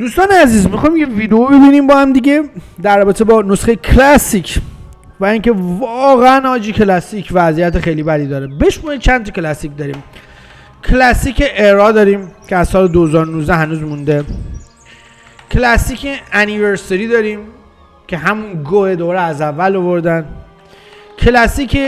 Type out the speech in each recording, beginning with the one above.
دوستان عزیز میخوام یه ویدیو ببینیم با هم دیگه در رابطه با نسخه کلاسیک و اینکه واقعا حاجی کلاسیک وضعیت خیلی بدی داره. بشمول چند تا کلاسیک داریم. کلاسیک ارا داریم که از سال 2019 هنوز مونده. کلاسیک انیورسی داریم که همون گوه دوره از اول آوردن. کلاسیک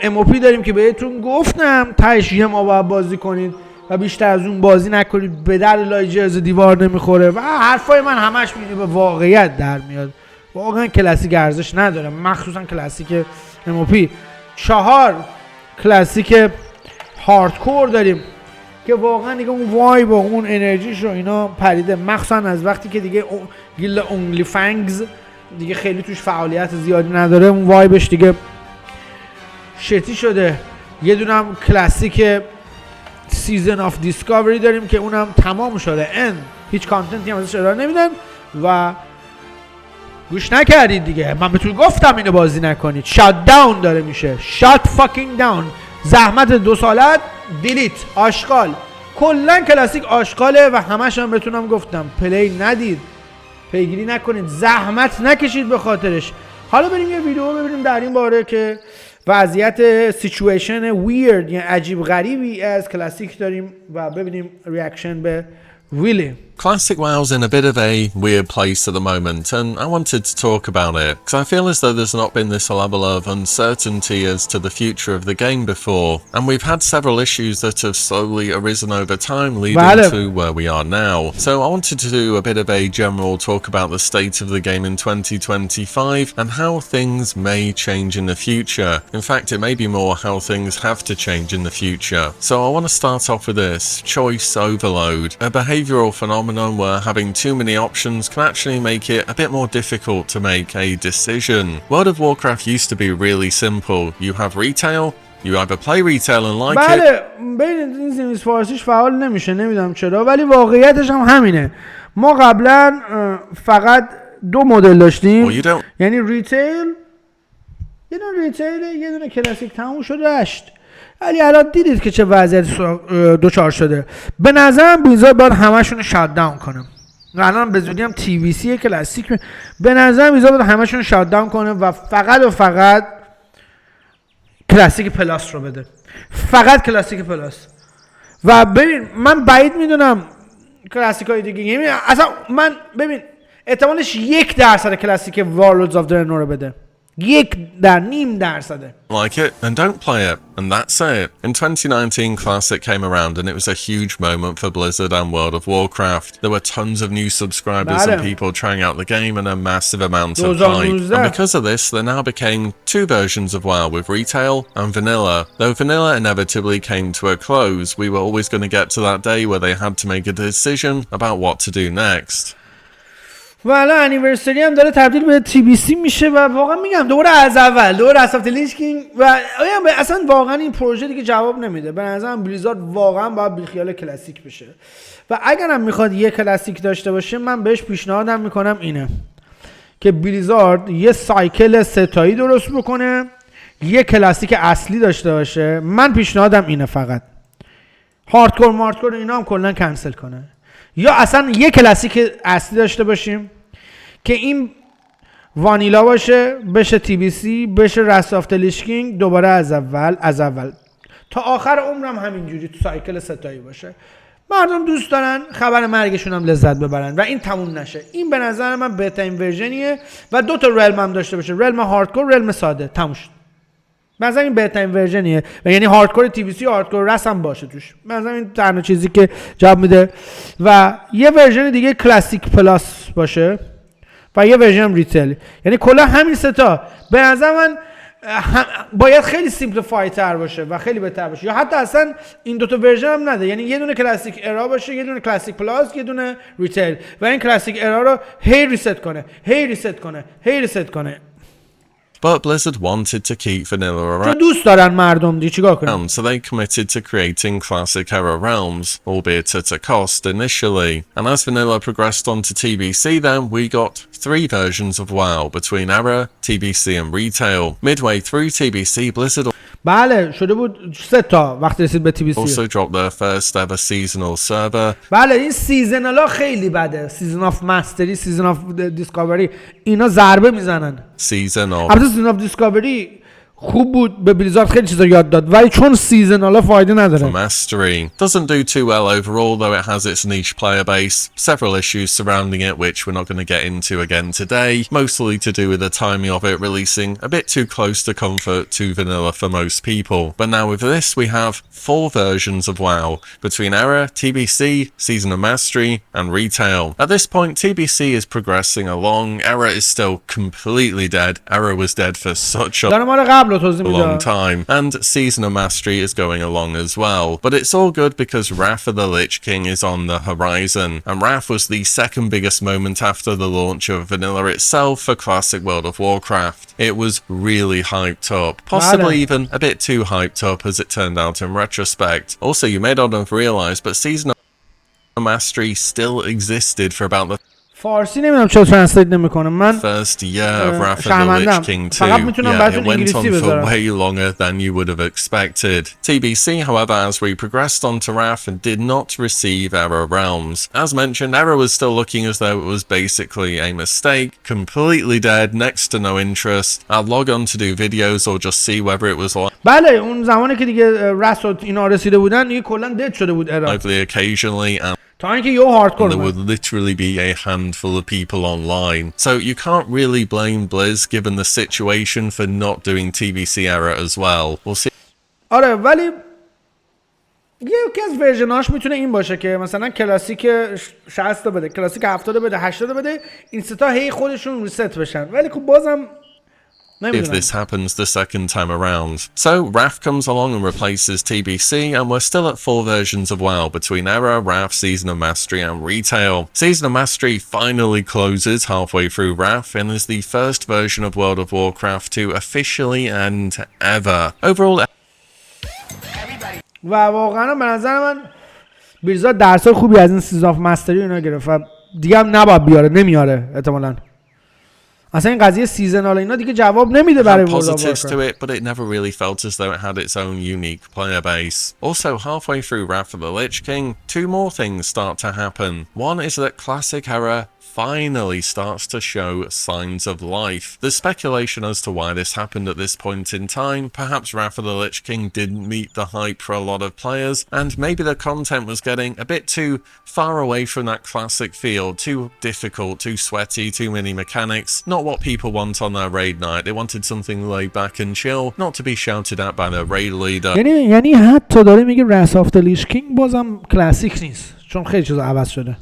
اموپی داریم که بهتون گفتم تاش یه ما باید بازی کنید و بیشتر از اون بازی نکنید، به در لای جرز دیوار نمیخوره و حرفای من همش میده به واقعیت در میاد. واقعا کلاسیک ارزش نداره، مخصوصا کلاسیک اموپی. 4 کلاسیک هاردکور داریم که واقعا دیگه اون وایب و اون انرژیش رو اینا پریده، مخصوصا از وقتی که دیگه گیل اونلی فنگز دیگه خیلی توش فعالیت زیادی نداره، اون وایبش دیگه شتی شده. یه دونم کلاسیک سیزن آف دیسکاوری داریم که اونم تمام شده، هیچ کانتنتی هم ازش ارائه نمیدن و گوش نکردید دیگه. من بهتون گفتم اینو بازی نکنید. شات داون داره میشه، شات فاکینگ داون. زحمت 2 سالت دیلیت، آشغال. کلا کلاسیک آشغاله و همش هم بهتونم گفتم پلی ندید، پیگیری نکنید، زحمت نکشید به خاطرش. حالا بریم یه ویدیو ببینیم در این باره که وضعیت سیچویشن ویرد یعنی عجیب غریبی از کلاسیک داریم و ببینیم ریاکشن به ویلی. Classic WoW's in a bit of a weird place at the moment, and I wanted to talk about it because I feel as though there's not been this level of uncertainty as to the future of the game before, and we've had several issues that have slowly arisen over time leading to where we are now. So I wanted to do a bit of a general talk about the state of the game in 2025 and how things may change in the future. In fact, it may be more how things have to change in the future. So I want to start off with this: choice overload, a behavioral phenomenon where having too many options can actually make it a bit more difficult to make a decision. World of Warcraft used to be really simple. You have retail, you either play retail and like it. بله، ببینید این فارسیش فعال نمیشه، نمیدونم چرا، ولی واقعیتش هم همینه. ما قبلا فقط 2 مدل داشتیم، یعنی ریتیل، یه دونه ریتیل، یه دونه کلاسیک، تموم شد رشت. ولی الان دیدید که چه وضعیتی دوچار شده. به نظرم بلیزارد باید همشون رو شات داون کنه. الان به زودی هم تی وی سی کلاسیک به نظرم بلیزارد باید همشون رو شات داون کنه و فقط کلاسیک پلاس رو بده. فقط کلاسیک پلاس. و ببین من بعید میدونم کلاسیک های دیگه، یعنی اصلا من ببین احتمالش 1% کلاسیک وارلدز آف درنو رو بده. 1.5%. Like it and don't play it, and that's it. In 2019, Classic came around and it was a huge moment for Blizzard and World of Warcraft. There were tons of new subscribers and people trying out the game and a massive amount of hype. And because of this, there now became 2 versions of WoW with retail and vanilla. Though vanilla inevitably came to a close, we were always going to get to that day where they had to make a decision about what to do next. و الان انیورسی هم داره تبدیل به تی بی سی میشه و واقعا میگم دوباره از اول، دوباره از کینگ و اصلا واقعا این پروژه دیگه جواب نمیده. به نظرم بلیزارد واقعا باید بیخیال کلاسیک بشه و اگرم میخواد یه کلاسیک داشته باشه من بهش پیشنهادم میکنم اینه که بلیزارد یه سایکل 3 تایی درست بکنه، یه کلاسیک اصلی داشته باشه. من پیشنهادم اینه فقط هاردکور اینا هم کلا کنسل کنه، یا اصلا یه کلاسیک اصلی داشته باشیم که این وانیلا باشه، بشه تی بی سی، بشه رفتیم کینگ، دوباره از اول تا آخر عمرم همینجوری تو سایکل 3 تایی باشه. مردم دوست دارن خبر مرگشون هم لذت ببرن و این تموم نشه. این به نظر من بهترین ورژنیه و 2 تا رلم هم داشته باشه، رلم هاردکور، رلم ساده، تموم شد. مثلا این بهترین ورژنیه و یعنی هاردکور تی وی سی، هاردکور رس هم باشه توش. مثلا این تنها چیزی که جواب میده. و یه ورژن دیگه کلاسیک پلاس باشه و یه ورژن ریتیل. یعنی کلا همین 3 تا به نظر من باید خیلی سیمپلیفای تر باشه و خیلی بهتر باشه، یا حتی اصلا این 2 تا ورژن هم نده. یعنی یه دونه کلاسیک ارا باشه، یه دونه کلاسیک پلاس، یه دونه ریتیل و این کلاسیک ارا رو هی ریست کنه. But Blizzard wanted to keep vanilla around, دوست دارن مردم دی چیکار کنن. so they committed to creating classic era realms, albeit at a cost initially. And as vanilla progressed onto TBC, then we got 3 versions of WoW between era, TBC and retail. Midway through TBC, Blizzard بله شده بود 3 تا وقتی رسید به TBC. Also dropped their first ever seasonal server. بله این سیزنالا خیلی بده. سیزن آف مستری، سیزن آف دیسکاوری، اینا ضربه میزنن. Season of البته سیزن آف دیسکاوری خوب بود، به بلیزارد خیلی چیزا یاد داد، ولی چون سیزنالا فایده نداره. Mastery doesn't do too well overall, though it has its niche player base, several issues surrounding it which we're not going to get into again today, mostly to do with the timing of it releasing a bit too close to comfort to vanilla for most people. But now with this we have 4 versions of WoW, between Era, TBC, Season of Mastery and Retail. At this point TBC is progressing along, Era is still completely dead, Era was dead for such a long time, and Season of Mastery is going along as well. But it's all good because Wrath of the Lich King is on the horizon, and Wrath was the second biggest moment after the launch of vanilla itself for classic World of Warcraft. It was really hyped up, possibly even a bit too hyped up as it turned out in retrospect. Also, you may not have realized, but Season of Mastery still existed for about the فارسی نمیدونم چرا ترنسلیت نمیکنه. من first year of Wrath of the Lich King 2. Yeah, it went on for way longer than you would have expected. TBC, however, as we progressed on to Wrath, did not receive Era Realms. As mentioned, Era was still looking as though it was basically a mistake, completely dead, next to no interest. I'd log on to do videos or just see whether it was live. بله اون زمانی که دیگه رس و اینا رسیده بودن دیگه کلا دد شده بود Era. Lively occasionally and تا اینکه یه هاردکور there would literally be a handful of people online. So you can't really blame Blizz given the situation for not doing TBC Era as well. We'll see. آره ولی یکی از ورژناش میتونه این باشه که مثلا کلاسیک 60 تا بده، کلاسیک 70 بده، 80 بده، این سه تا هی خودشون ریست بشن. ولی خب بازم if this happens the second time around. So Wrath comes along and replaces TBC, and we're still at 4 versions of WoW between Era, Wrath, Season of Mastery and Retail. Season of Mastery finally closes halfway through Wrath and is the first version of World of Warcraft to officially end ever. Overall و واقعا به نظر من بلیزارد درسای خوبی از این سیزن آف مستری اینا گرفت و دیگه هم نباید بیاره، نمیاره احتمالاً. اصلا این قضیه سیزنال اینا دیگه جواب نمیده برای positives to it, but it never really felt as though it had its own unique player base. Also, halfway through Wrath of the Lich King, 2 more things start to happen. One is that classic Era finally starts to show signs of life. There's speculation as to why this happened at this point in time. Perhaps Wrath of the Lich King didn't meet the hype for a lot of players, and maybe the content was getting a bit too far away from that classic feel, too difficult, too sweaty, too many mechanics, not what people want on their raid night. They wanted something laid back and chill, not to be shouted at by their raid leader. یعنی حتی داره میگه Wrath of the Lich King بازم کلاسیک نیست چون خیلی چیزا عوض شده.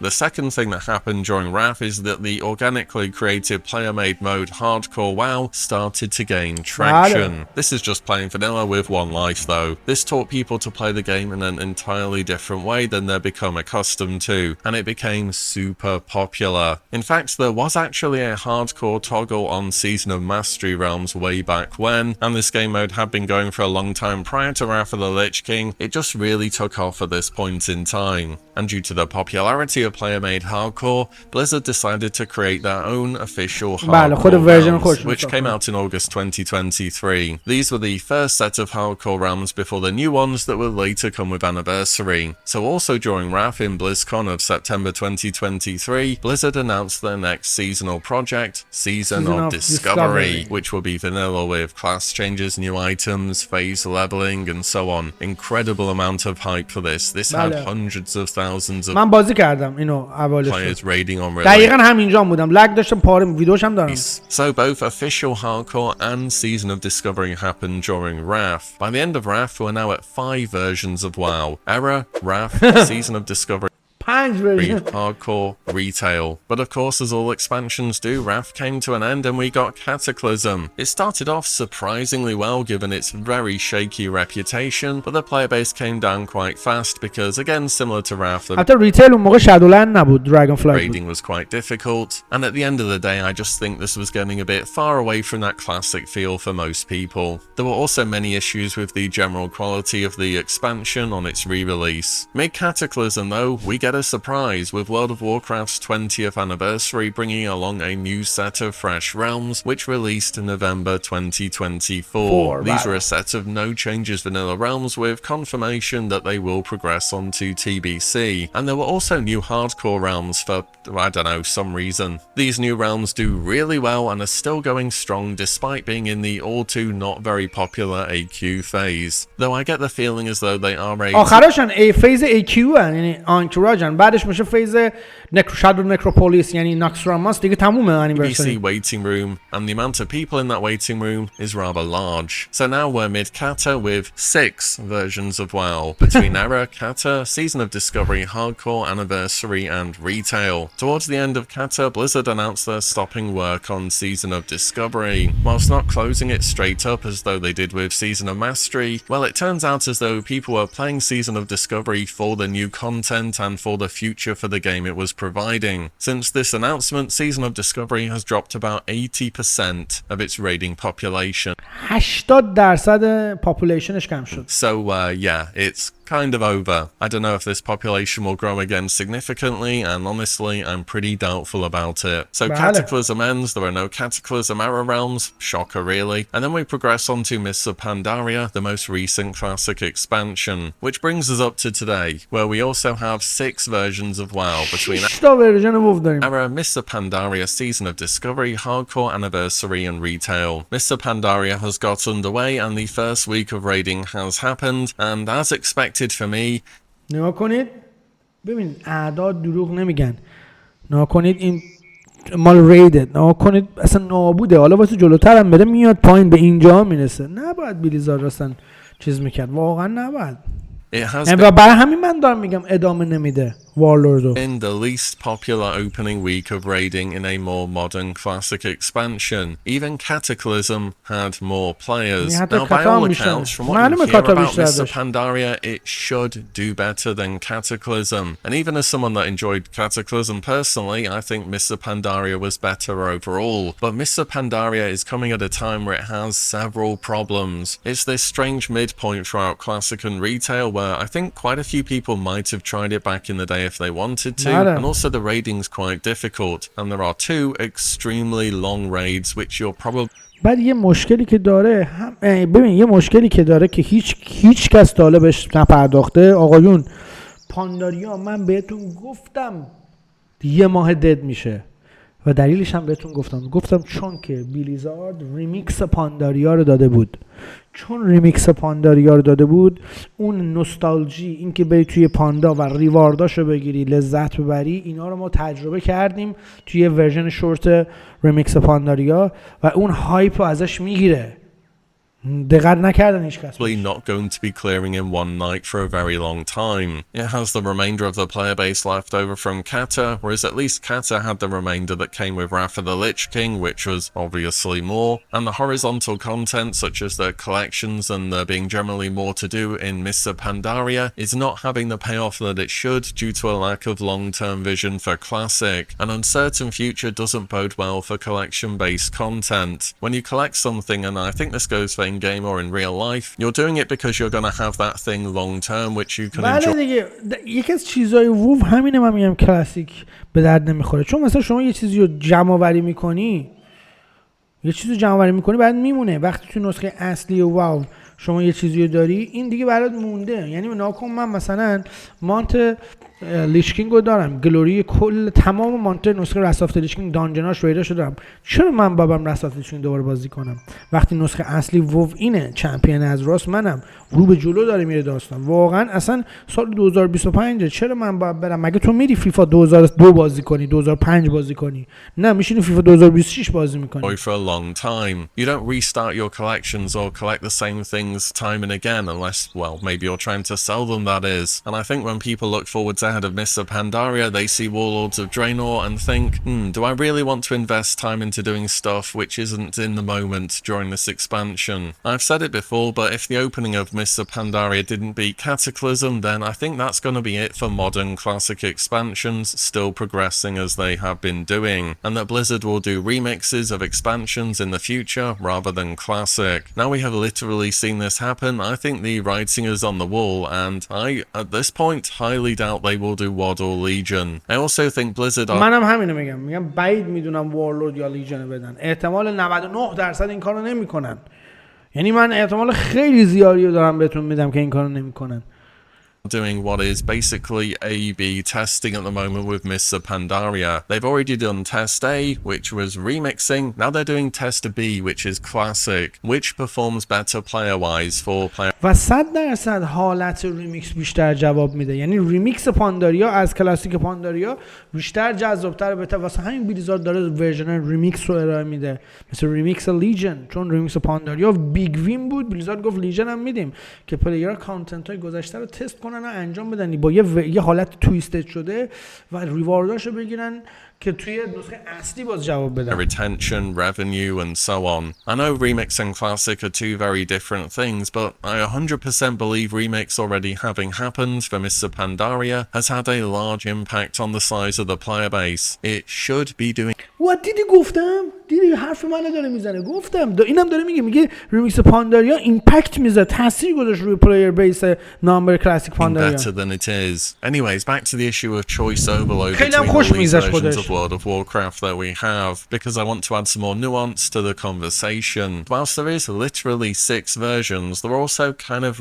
The second thing that happened during Wrath is that the organically created player-made mode Hardcore WoW started to gain traction. This is just playing vanilla with 1 life though. This taught people to play the game in an entirely different way than they've become accustomed to, and it became super popular. In fact, there was actually a hardcore toggle on Season of Mastery realms way back when, and this game mode had been going for a long time prior to Wrath of the Lich King. It just really took off at this point in time, and due to the popularity of player-made hardcore, Blizzard decided to create their own official hardcore realms, which came out in August 2023. These were the first set of hardcore realms before the new ones that would later come with Anniversary. So also during Wrath in BlizzCon of September 2023, Blizzard announced their next seasonal project, Season of Discovery, which will be vanilla with class changes, new items, phase leveling and so on. Incredible amount of hype for this. This had hundreds of thousands of اینو اولش players raiding on release. دقیقاً همینجا بودم لگ داشتم پاره ویدیوش هم دارم. So both official Hardcore and Season of Discovery happened during Wrath. By the end of Wrath, we're now at 5 versions of WoW. Era, Wrath, Season of Discovery, Hardcore, Retail. But of course, as all expansions do, Wrath came to an end and we got Cataclysm. It started off surprisingly well given its very shaky reputation, but the player base came down quite fast because, again, similar to Wrath, حتی ریتیل اون موقع شادولند نبود، Dragonflight raiding was quite difficult, and at the end of the day I just think this was getting a bit far away from that classic feel for most people. There were also many issues with the general quality of the expansion on its re-release. Mid-Cataclysm though, we get get a surprise with World of Warcraft's 20th anniversary bringing along a new set of fresh realms which released in November 2024. These are a set of no changes vanilla realms with confirmation that they will progress onto TBC, and there were also new hardcore realms for, I don't know, some reason. These new realms do really well and are still going strong despite being in the all too not very popular AQ phase, though I get the feeling as though they are a آخرشن فیز AQ یعنی آنکراجن، بعدش میشه فیز شادو نکروپولیس یعنی ناکسراماس دیگه تمومه انیورسی. waiting room, and the amount of people in that waiting room is rather large. So now we're mid-kata with 6 versions of WoW between Era, Kata, Season of Discovery, Hardcore, Anniversary and Retail. Towards the end of Kata, Blizzard announced they're stopping work on Season of Discovery. Whilst not closing it straight up as though they did with Season of Mastery, well, it turns out as though people were playing Season of Discovery for the new content and for the future for the game it was providing. Since this announcement, Season of Discovery has dropped about 80% of its raiding population. 80% populationش کم شد. So yeah, it's kind of over. I don't know if this population will grow again significantly, and honestly, I'm pretty doubtful about it. So Cataclysm ends, there are no Cataclysm era realms, shocker really, and then we progress on to Mists of Pandaria, the most recent classic expansion, which brings us up to today, where we also have 6 versions of WoW between Era, Mists of Pandaria, Season of Discovery, Hardcore, Anniversary and Retail. Mists of Pandaria has got underway and the first week of raiding has happened, and as expected for me. نگاه کنید ببینید اعداد دروغ نمیگن. نگاه کنید این مال ریدد، نگاه کنید اصلا نابوده. حالا واسه جلوتر هم بره میاد پایین به اینجا میرسه. نباید بلیزارد اصلا چیز میکرد، واقعا نباید. برای همین من دارم میگم ادامه نمیده وارلوردو. In the least popular opening week of raiding in a more modern classic expansion, even Cataclysm had more players. Now by all accounts, from what you hear about Mists of Pandaria, it should do better than Cataclysm. And even as someone that enjoyed Cataclysm personally, I think Mists of Pandaria was better overall. But Mists of Pandaria is coming at a time where it has several problems. It's this strange midpoint throughout classic and retail where I think quite a few people might have tried it back in the day if they wanted to, and also the raiding's quite difficult, and there are 2 extremely long raids which you're probably. بعد یه مشکلی که داره ببین یه مشکلی که داره که هیچ کس طالبش نپرداخته آقایون، پانداریا من بهتون گفتم یه ماه دد میشه و دلیلش هم بهتون گفتم چون که بلیزارد ریمیکس پانداریا رو داده بود. چون ریمیکس پانداریا رو داده بود، اون نوستالژی، این که بری توی پاندا و ریوارداشو بگیری لذت ببری، اینا رو ما تجربه کردیم توی ورژن شورت ریمیکس پانداریا و اون هایپ رو ازش میگیره. دقت نکردن هیچ کس. Not going to be clearing in one night for a very long time. It has the remainder of the player base left over from Kata, whereas at least Kata had the remainder that came with Wrath of the Lich King, which was obviously more, and the horizontal content such as the collections and there being generally more to do in Mists of Pandaria is not having the payoff that it should due to a lack of long-term vision for Classic. An uncertain future doesn't bode well for collection-based content. When you collect something, and I think this goes for game or in real life, you're doing it because you're going to have that thing long term which you can enjoy. دیگه یکی از چیزای وو همینه، من میگم کلاسیک به درد نمیخوره. چون مثلا شما یه چیزی رو جمع آوری میکنی، بعد میمونه. وقتی تو نسخه اصلی واو شما یه چیزی رو داری، این دیگه برات مونده. یعنی ناکن من مثلا مانت لیشکینگ رو دارم، گلوری کل تمام مانت نسخه رسافت لیشکینگ دانجناش ریداشو دارم. چرا من بابم رسافت لیشکینگ دوباره بازی کنم وقتی نسخه اصلی وو اینه؟ چمپیون از راست منم، رو به جلو داره میره داستان. واقعا اصلا سال 2025 چرا من باید برم؟ مگه تو میری فیفا 2002 بازی کنی، 2005 بازی کنی؟ نه، میشینی فیفا 2026 بازی میکنی. For a long time. You don't restart your collections or collect the same things time and again unless, well, maybe you're trying to sell them, that is. And I think when people look forwards ahead of Mists of Pandaria, they see Warlords of Draenor and think, do I really want to invest time into doing stuff which isn't in the moment during this expansion? I've said it before, but if the opening of Mists of Pandaria didn't beat Cataclysm, then I think that's going to be it for modern classic expansions, still progressing as they have been doing, and that Blizzard will do remixes of expansions in the future rather than classic. Now we have literally seen this happen. I think the writing is on the wall, and I, at this point, highly doubt they will do WoD or Legion. I also think Blizzard are منم همینو میگم بعید میدونم وارلد یا لیژن بدن. احتمال 99% این کارو نمیکنن. یعنی من احتمال خیلی زیادی رو دارم بهتون میدم که این کارو نمیکنن. doing what is basically A/B testing at the moment with Mr. Pandaria. They've already done test A, which was remixing. Now they're doing test B, which is classic, which performs better player-wise for player. و 100% حالت ریمیکس بیشتر جواب میده. یعنی ریمیکس پانداریا از کلاسیک پانداریا بیشتر جذاب‌تر بهتر. واسه همین بلیزارد داره ورژن ریمیکس رو ارائه میده. مثل ریمیکس لیژن، چون ریمیکس پانداریا بیگ وین بود، بلیزارد گفت لیژن هم میدیم که پلیرها کانتنت های گذشته رو تست کنن و انجام بدن با یه حالت تویستد شده و ریوارداشو بگیرن که توی نسخه اصلی باز جواب بدن. Retention, revenue, and so on. I know Remix and Classic are two very different things, but I 100% believe Remix already having happened for Mr. Pandaria has had a large impact on the size of the player base. It should be doing. دیدی گفتم؟ دیدی حرف منو داره میزنه. گفتم اینم داره میگه ریمیکس پانداریا ایمپکت میذاره، تاثیر گذاشت روی پلیر بیس نامبر کلاسیک پانداریا. Better than it is. Anyways, back to the issue of choice overload خیلی between هم خوش all these میگذشت versions خودش. of World of Warcraft that we have, because I want to add some more nuance to the conversation. Whilst there is literally 6 versions, there also kind of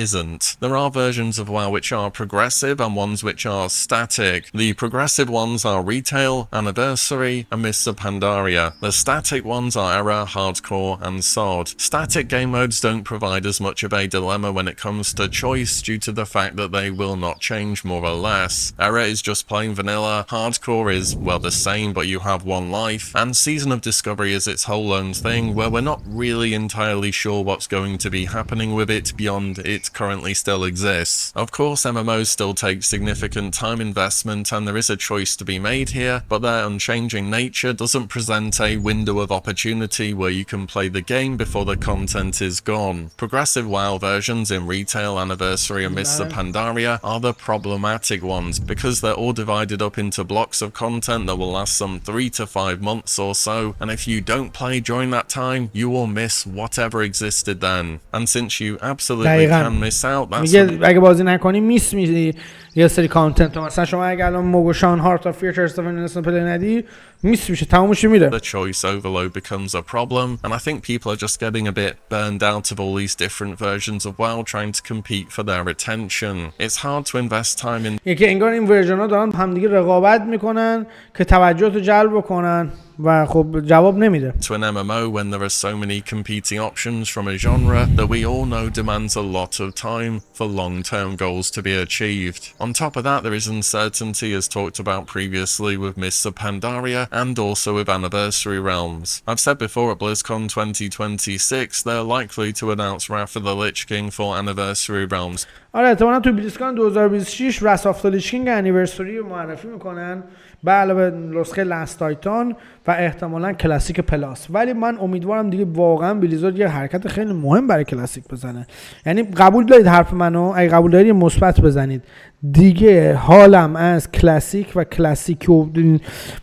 isn't. There are versions of WoW which are progressive and ones which are static. The progressive ones are Retail, Anniversary, and Mr. Pandaria. The static ones are Era, Hardcore, and SoD. Static game modes don't provide as much of a dilemma when it comes to choice due to the fact that they will not change more or less. Era is just plain vanilla, Hardcore is, well, the same but you have one life, and Season of Discovery is its whole own thing where we're not really entirely sure what's going to be happening with it beyond it currently still exists. Of course, MMOs still take significant time investment and there is a choice to be made here, but their unchanging nature doesn't present a window of opportunity where you can play the game before the content is gone. Progressive WoW versions in Retail, Anniversary and Mr. Pandaria are the problematic ones because they're all divided up into blocks of content that will last some 3 to 5 months or so, and if you don't play during that time, you will miss whatever existed then. And since you absolutely can miss out, that's میگه اگه بازی نکنی میس میدی یه سری کانتنت. مثلا شما اگه الان موگوشان هارت اف فیوچر استفن پلی ندی میس میشه، تمومش میره. the choice overload becomes a problem, and I think people are just getting a bit burned out of all these different versions of WoW trying to compete for their attention. It's hard to invest time in. یکی انگار این ورژن ها دارن همدیگه رقابت میکنن که توجه تو جلب کنن و خب جواب نمیده. To an MMO when there are so many competing options from a genre that we all know demands a lot of time for long-term goals to be achieved. On top of that, there is uncertainty as talked about previously with Mr. Pandaria and also with Anniversary Realms. I've said before at BlizzCon 2026 they're likely to announce Wrath of the Lich King for Anniversary Realms. آره احتمالاً تو بلیزکان 2026 Wrath of the Lich King انیورسری رو معرفی میکنن به علاوه نسخه لاست تایتان و احتمالاً کلاسیک پلاس. ولی من امیدوارم دیگه واقعا بلیزارد یه حرکت خیلی مهم برای کلاسیک بزنه. یعنی قبول دارید حرف منو؟ اگه قبول دارید مثبت بزنید. دیگه حالم از کلاسیک و کلاسیک و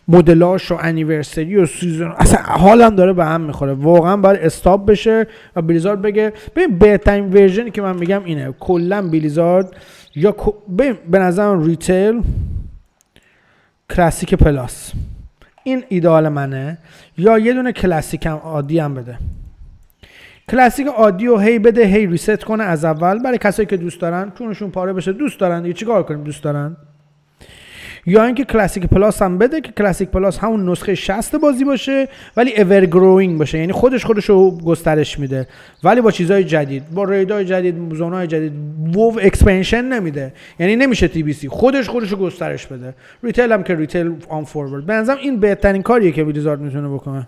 مدلاش و انیورسری و سیزن اصلا حالم داره به هم میخوره. واقعا باید استاپ بشه و بلیزارد بگه ببین بهترین ورژنی که من میگم اینه. کلا بلیزارد یا به نظرم ریتیل کلاسیک پلاس این ایدئال منه، یا یه دونه کلاسیک هم عادی هم بده. کلاسیک عادی رو هی بده هی ریست کنه از اول برای کسایی که دوست دارن، چونشون پاره بشه دوست دارن دیگه چیکار کنیم دوست دارن. یا اینکه کلاسیک پلاس هم بده که کلاسیک پلاس همون نسخه 60 بازی باشه ولی اور گروینگ باشه، یعنی خودش رو گسترش میده ولی با چیزهای جدید، با ریدای جدید، زونای جدید. وو اکسپنشن نمیده، یعنی نمیشه تی بی سی، خودش رو گسترش بده. ریتیل هم که ریتیل آن فورورد. به نظرم این بهترین کاریه که بلیزارد میتونه بکنه.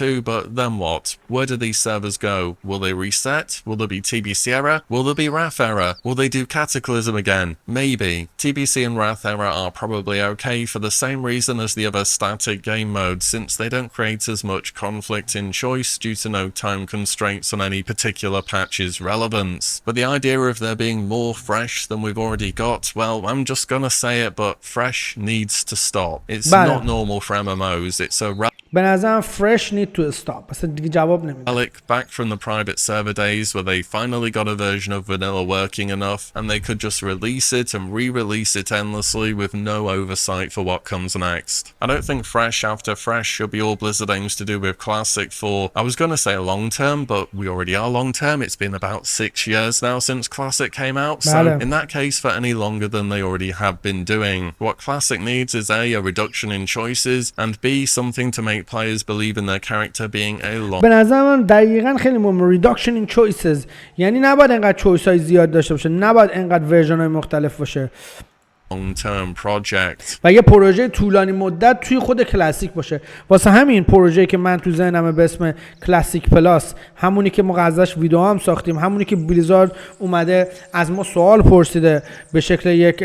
Too, but then what? Where do these servers go? Will they reset? Will there be TBC error? Will there be Wrath error? Will they do Cataclysm again? Maybe. TBC and Wrath error are probably okay for the same reason as the other static game modes, since they don't create as much conflict in choice due to no time constraints on any particular patch's relevance. But the idea of there being more fresh than we've already got, well, I'm just gonna say it, but fresh needs to stop. It's not normal for MMOs. It's a به نظرم fresh need to stop. اصلا دیگه جواب نمیده. Back from the private server days where they finally got a version of vanilla working enough and they could just release it and re-release it endlessly with no oversight for what comes next. I don't think fresh after fresh should be all Blizzard aims to do with Classic for, I was going to say long term, but we already are long term. It's been about 6 years now since Classic came out, so in that case for any longer than they already have been doing. What Classic needs is A reduction in choices, and B, something to make players believe in their character being a long. به نظر من دقیقاً خیلی مهم reduction in choices، یعنی نباید انقدر choice های زیاد داشته باشه، نباید انقدر ورژن های مختلف باشه. long-term project و یه پروژه طولانی مدت توی خود کلاسیک باشه. واسه همین پروژه‌ای که من تو ذهنمه به اسم کلاسیک پلاس، همونی که ما ازش ویدیو هم ساختیم، همونی که بلیزارد اومده از ما سوال پرسیده به شکل یک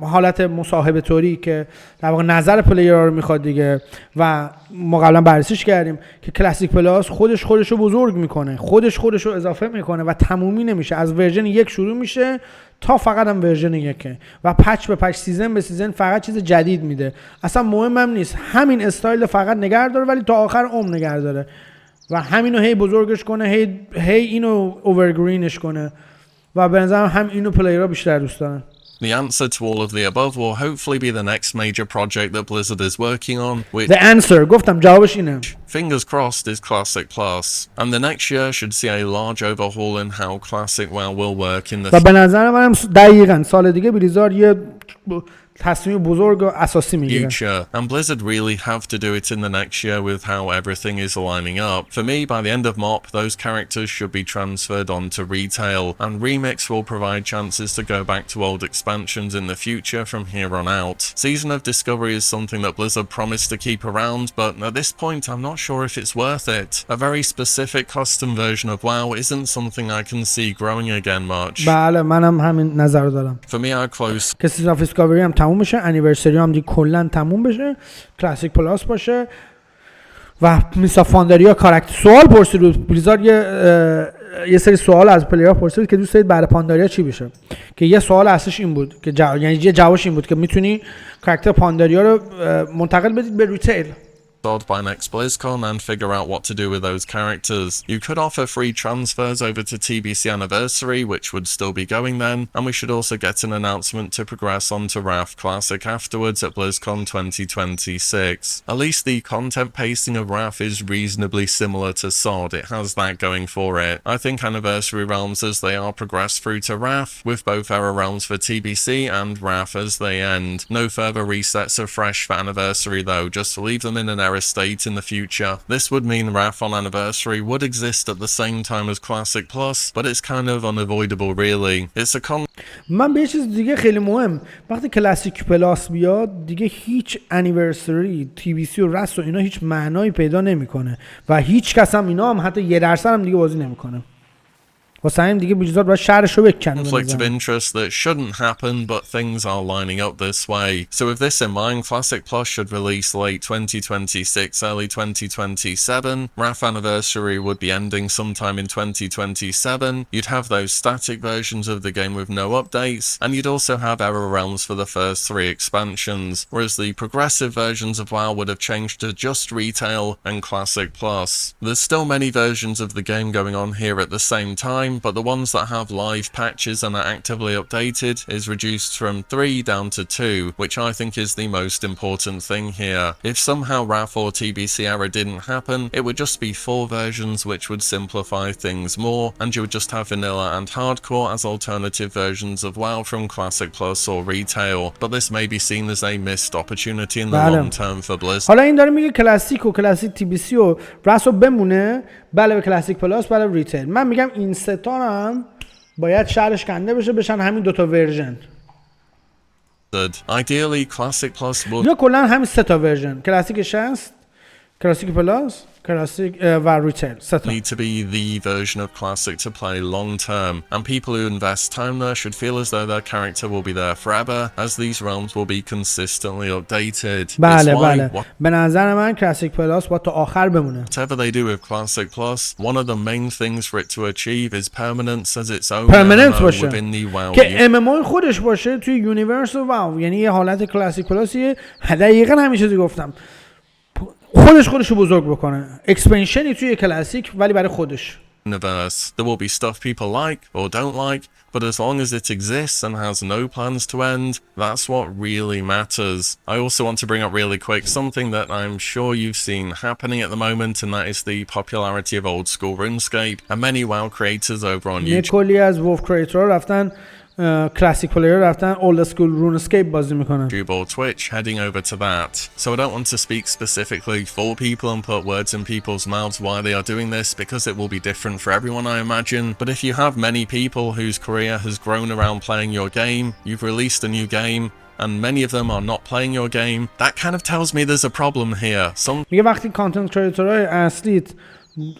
حالت مصاحبه طوری که در واقع نظر پلیرها رو میخواد دیگه، و ما قبلا بررسیش کردیم که کلاسیک پلاس خودش رو بزرگ میکنه، خودش رو اضافه میکنه و تمومی نمیشه. از ورژن 1 شروع میشه تا فقط هم ورژن 1 و پچ به پچ، سیزن به سیزن فقط چیز جدید میده. اصلا مهمم نیست، همین استایل فقط نگه داره ولی تا آخر عمر نگه داره و همینو هی بزرگش کنه، هی اینو اوورگرینش کنه و به نظرم هم اینو پلیرها بیشتر دوست دارن. The answer to all of the above will hopefully be the next major project that Blizzard is working on, which The answer گفتم جوابش اینه. fingers crossed is Classic Plus, and the next year should see a large overhaul in how Classic WoW will work in the و به نظر منم دقیقاً سال دیگه بلیزارد یه تصمیم بزرگ و اساسی میگیره. future, and Blizzard really have to do it in the next year with how everything is lining up. For me, by the end of MOP, those characters should be transferred onto retail, and Remix will provide chances to go back to old expansions in the future from here on out. Season of Discovery is something that Blizzard promised to keep around, but at this point I'm not sure if it's worth it. A very specific custom version of WoW isn't something I can see growing again much. بله منم همین نظر دارم. For me, I'd close که سیزن آف دیسکاوری هم تموم بشه، انیورسی هم دیگه کلا تموم بشه، کلاسیک پلاس باشه و میسا پانداریا کاراکتر. سوال پرسید بلیزارد یه سری سوال از پلیرها پرسید که دوست دارید بعد پانداریا چی بشه، که یه سوال اصلیش این بود که یعنی یه جوابش این بود که میتونی کاراکتر پانداریا رو منتقل بدید به ریتیل SoD by next BlizzCon and figure out what to do with those characters. You could offer free transfers over to TBC Anniversary, which would still be going then, and we should also get an announcement to progress on to Wrath Classic afterwards at BlizzCon 2026. At least the content pacing of Wrath is reasonably similar to SoD, it has that going for it. I think Anniversary realms as they are progress through to Wrath, with both era realms for TBC and Wrath as they end. No further resets of Fresh for Anniversary though, just to leave them in an state in the future. This would mean Wrath on Anniversary would exist at the same time as Classic Plus, but it's kind of unavoidable really. It's a من به یه چیز دیگه خیلی مهم، وقتی کلاسیک پلاس بیاد دیگه هیچ انیورسری تی بی سی و رست و اینا هیچ معنایی پیدا نمیکنه و هیچ کس هم اینا هم حتی 1% هم دیگه بازی نمیکنه. واسه همین دیگه بلیزارد باید شهرشو بکنه. conflict of interest that shouldn't happen, but things are lining up this way. So with this in mind, Classic Plus should release late 2026, early 2027. Wrath Anniversary would be ending sometime in 2027. You'd have those static versions of the game with no updates, and you'd also have Era Realms for the first 3 expansions, whereas the progressive versions of WoW would have changed to just Retail and Classic Plus. There's still many versions of the game going on here at the same time, but the ones that have live patches and are actively updated is reduced from 3 down to 2, which I think is the most important thing here. If somehow Wrath or TBC Era didn't happen, it would just be 4 versions which would simplify things more, and you would just have Vanilla and Hardcore as alternative versions of WoW from Classic Plus or Retail, but this may be seen as a missed opportunity in the long term for Blizzard. حالا این داره میگه کلاسیک و کلاسیک تی بی سی و راسو بمونه، بله به کلاسیک پلاس، بله به ریتیل. من میگم این ستا هم باید شهرش کنده بشه، بشن همین دوتا ورژن. Ideally Classic Plus would یا کلا همین سه تا ورژن، کلاسیکش هست، کلاسیک پلاس، کلاسیک و ریتیل. need to be the version of Classic to play long term, and people who invest time there should feel as though their character will be there forever, as these realms will be consistently updated. بله. به نظر من کلاسیک پلاس باید تا آخر بمونه. Whatever they do with Classic Plus, one of the main things for it to achieve is permanence as its own MMO within the WoW. که MMO خودش باشه توی یونیورس واو، یعنی یه حالت کلاسیک پلاسیه. دقیقاً همین چیزی گفتم. خودش رو بزرگ بکنه. اکسپنشنی توی کلاسیک ولی برای خودش. Universe. There will be stuff people like or don't like, but as long as it exists and has no plans to end, that's what really matters. I also want to bring up really quick something that I'm sure you've seen happening at the moment, and that is the popularity of old school RuneScape, and many WoW creators over on YouTube. کلی از وولف کریتورها رفتن کلاسیک پلیر رفتن اولد اسکول رون اسکیپ بازی میکنن. YouTube or Twitch heading over to that. So I don't want to speak specifically for people and put words in people's mouths why they are doing this, because it will be different for everyone, I imagine. But if you have many people whose career has grown around playing your game, you've released a new game, and many of them are not playing your game, that kind of tells me there's a problem here. میگه وقتی کانتنت کریتورهای اصلیت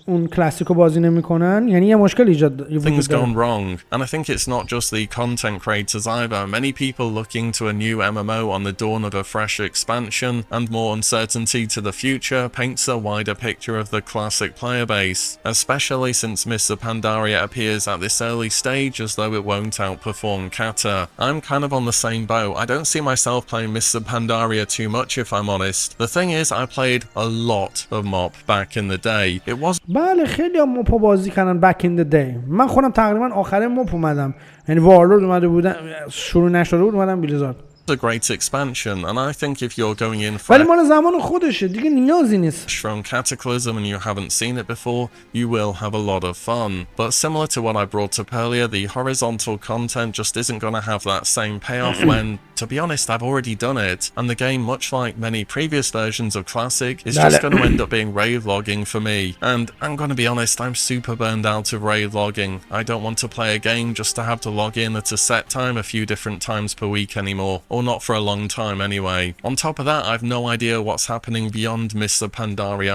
اون کلاسیکو بازی نمیکنن یعنی یه مشکل ایجاد things gone wrong, and I think it's not just the content creators either. Many people looking to a new MMO on the dawn of a fresh expansion and more uncertainty to the future paints a wider picture of the classic player base, especially since Mr. Pandaria appears at this early stage as though it won't outperform Kata. I'm kind of on the same boat. I don't see myself playing Mr. Pandaria too much, if I'm honest. The thing is, I played a lot of MOP back in the day. It was بله خیلی هم موپا بازی کردن back in the day. من خودم تقریبا آخر موپ اومدم، یعنی وارلد اومده بودم شروع نشده بود اومدم بلیزارد. a great expansion, and I think if you're going in ولی مال زمان خودشه دیگه نیازی نیست. from Cataclysm and you haven't seen it before, you will have a lot of fun. But similar to what I brought up earlier, the horizontal content just isn't going to have that same payoff when, to be honest, I've already done it, and the game, much like many previous versions of Classic, is just going to end up being raid logging for me. And I'm going to be honest, I'm super burned out of raid logging. I don't want to play a game just to have to log in at a set time a few different times per week anymore. Or not for a long time anyway. On top of that, I've no idea what's happening beyond Mr. Pandaria.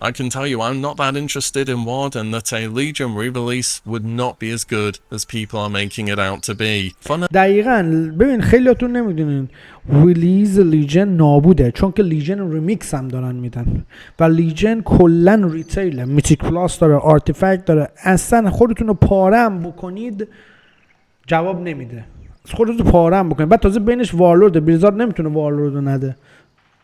I can tell you I'm not that interested in WoD, and that a Legion re-release would not be as good as people are making it out to be. دقیقاً ببین خیلیاتون نمیدونین ریلیز لیژن نابوده، چون که لیژن ریمیکس هم دارن میدن و لیژن کلا ریتیل میتیک پلاس داره، آرتیفکت داره، اصلا خودتون رو پاره هم بکنید جواب نمیده. خودتون پاره هم بکنید، بعد تازه بینش وارلد بلیزارد نمیتونه وارلد رو نده،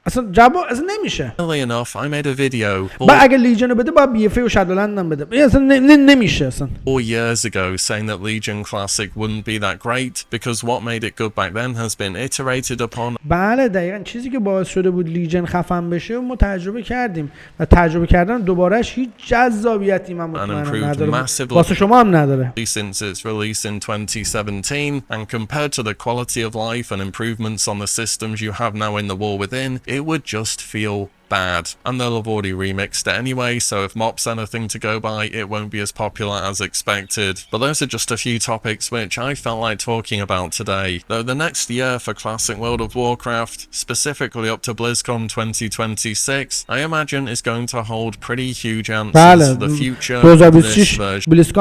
اصلا جواب اصلا نمیشه. Enough, I made a video. بعد اگه لیژن رو بده باید بی اف و شادولند هم بده، این اصلا نمیشه اصلا. 4 years ago saying that Legion Classic wouldn't be that great because what made it good back then has been iterated upon. بله دقیقاً چیزی که باعث شده بود لیژن خفن بشه ما تجربه کردیم و تجربه کردن دوبارهش هیچ جذابیتی من مطمئنم نداره، واسه شما هم نداره. Since its release in 2017, and compared to the quality of life and improvements on the systems you have now in the war within, it would just feel bad, and they'll have already remixed it anyway, so if MOP's anything to go by, it won't be as popular as expected. But those are just a few topics which I felt like talking about today. Though the next year for Classic World of Warcraft, specifically up to BlizzCon 2026, I imagine is going to hold pretty huge answers to the future of this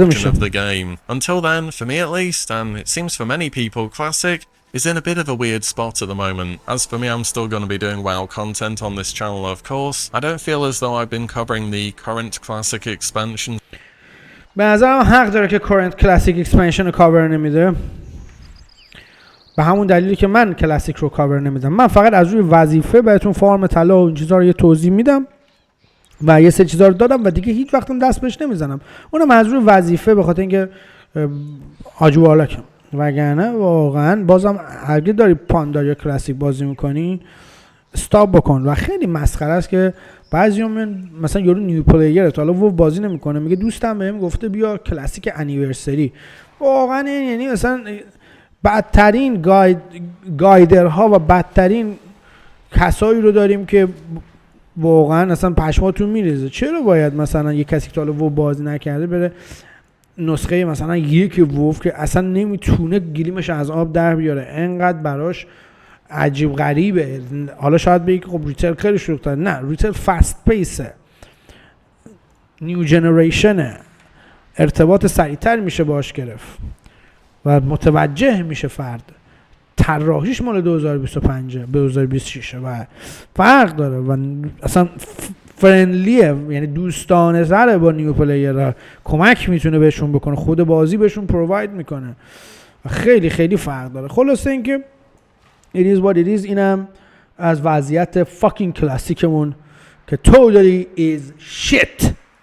version of the game. Until then, for me at least, and it seems for many people, Classic is in a bit of a weird spot at the moment. As for me, I'm still going to be doing WoW content on this channel, of course. I don't feel as though I've been covering the current Classic expansion. به نظرم حق داره که current Classic expansion رو کاور نمیده، به همون دلیلی که من کلاسیک رو کاور نمیدم. من فقط از روی وظیفه بهتون فارم طلا و این چیزا رو یه توضیح میدم و یه سری چیزا رو دادم و دیگه هیچ وقتم دست بهش نمیزنم. اونم از روی وظیفه، به خاطر اینکه حاجی وارلاکم، وگرنه واقعا بازم اگه داری پانداریا کلاسیک بازی میکنی استاپ بکن. و خیلی مسخره است که بعضی مثلا یارو نیو پلیره تا حالا وو بازی نمیکنه میگه دوستم بهم گفته بیا کلاسیک انیورسی. واقعا یعنی مثلا بدترین گایدرها و بدترین کسایی رو داریم که واقعا اصلا پشماتون میریزه. چرا باید مثلا یه کسی که تا حالا وو بازی نکرده بره نسخه مثلا یک ووف که اصلا نمیتونه گلیمش از آب در بیاره، انقدر براش عجیب غریبه. حالا شاید بگی خب ریتیل خیلی شروع، نه ریتیل فست پیسه، نیو جنریشنه، ارتباط سریعتر میشه باش گرفت و متوجه میشه فرد، طراحیش مال 2025 به 2026 و فرق داره و اصلا فرندلیه، یعنی دوستانه سره با نیو پلیرها، کمک میتونه بهشون بکنه، خود بازی بهشون پروواید میکنه و خیلی خیلی فرق داره. خلاصه اینکه it is what it is. اینم از وضعیت فاکینگ کلاسیکمون که totally is shit.